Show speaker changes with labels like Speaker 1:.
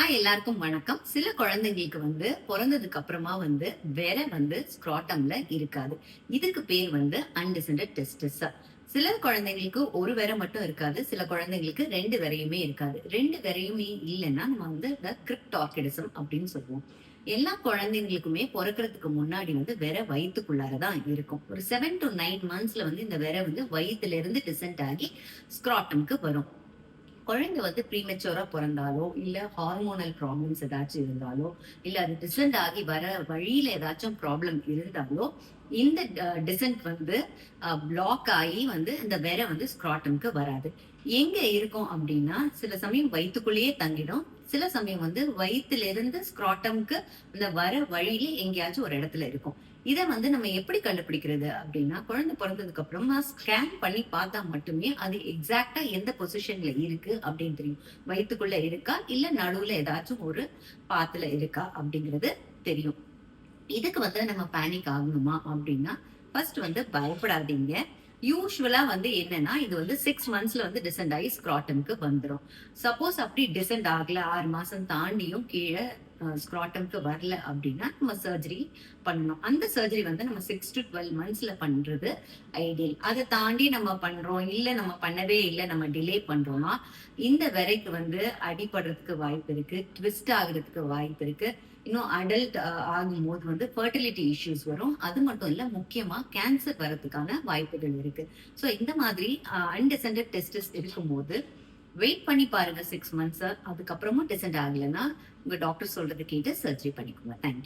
Speaker 1: Hi, எல்லாருக்கும் வணக்கம். சில குழந்தைங்களுக்கு பிறந்ததுக்கு அப்புறமா விரை ஸ்க்ராட்டம்ல இருக்காது. இதுக்கு பேர் அன்டிசெண்டட் டெஸ்டிஸ். சில குழந்தைங்களுக்கு ஒரு விரை மட்டும் இருக்காது, சில குழந்தைங்களுக்கு ரெண்டு விரையுமே இருக்காது. ரெண்டு விரையுமே இல்லைன்னா நம்ம கிரிப்டார்கிடிசம் அப்படின்னு சொல்லுவோம். எல்லா குழந்தைங்களுக்குமே பிறக்கிறதுக்கு முன்னாடி விரை வயிற்றுக்குள்ளாரதான் இருக்கும். ஒரு 7 to 9 monthsல இந்த விரை வயிற்றுல இருந்து டிசென்ட் ஆகி ஸ்க்ராட்டம்க்கு வரும். குழந்தை ப்ரீமெச்சூரா பிறந்தாலோ இல்ல ஹார்மோனல் ப்ராப்ளம்ஸ் ஏதாச்சும் இருந்தாலோ இல்ல அது டிசென்ட் ஆகி வர வழியில ஏதாச்சும் ப்ராப்ளம் இருந்தாலோ இந்த டிசென்ட் பிளாக் ஆகி இந்த விரை ஸ்க்ராட்டம்க்கு வராது. எங்க இருக்கும் அப்படின்னா சில சமயம் வயிற்றுக்குள்ளேயே தங்கிடும், சில சமயம் வயிற்றுல இருந்து ஸ்க்ராட்டம்க்கு இந்த வர வழியில எங்கேயாச்சும் ஒரு இடத்துல இருக்கும். இதை நம்ம எப்படி கண்டுபிடிக்கிறது அப்படின்னா, குழந்தை பிறந்ததுக்கு அப்புறமா ஸ்கேன் பண்ணி பார்த்தா மட்டுமே அது எக்ஸாக்டா எந்த பொசிஷன்ல இருக்கு அப்படின்னு தெரியும். வயிற்றுக்குள்ள இருக்கா இல்ல நடுவுல ஏதாச்சும் ஒரு பாத்துல இருக்கா அப்படிங்கிறது தெரியும். இதுக்கு நம்ம பேனிக் ஆகணுமா அப்படின்னா, ஃபர்ஸ்ட் பயப்படாதீங்க. யூஸ்வலா என்னன்னா இது 6 monthsல டிசென்ட் ஆகி ஸ்க்ராட்டம்க்கு வந்துடும். சப்போஸ் அப்படி டிசென்ட் ஆகல, 6 மாசம் தாண்டியும் கீழே ஸ்க்ராட்டம்க்கு வரல அப்படின்னா நம்ம சர்ஜரி பண்ணணும். அந்த சர்ஜரி நம்ம 6 to 12 monthsல பண்றது ஐடியல். அதை தாண்டி நம்ம பண்றோம் இல்ல நம்ம பண்ணவே இல்லை, நம்ம டிலே பண்றோம்னா இந்த விரைக்கு அடிபடுறதுக்கு வாய்ப்பு இருக்கு, ட்விஸ்ட் ஆகுறதுக்கு வாய்ப்பு இருக்கு. இன்னும் அடல்ட் ஆகும்போது ஃபர்டிலிட்டி இஷ்யூஸ் வரும். அது மட்டும் இல்ல, முக்கியமா கேன்சர் வரதுக்கான வாய்ப்புகள் இருக்கு. ஸோ இந்த மாதிரி அன்டிசெண்டட் டெஸ்டிஸ் இருக்கும்போது வெயிட் பண்ணி பாருங்க 6 months. அதுக்கப்புறமும் டிசென்ட் ஆகலைன்னா உங்க டாக்டர் சொல்றது கேட்டு சர்ஜரி பண்ணிக்கோங்க. தேங்க்யூ.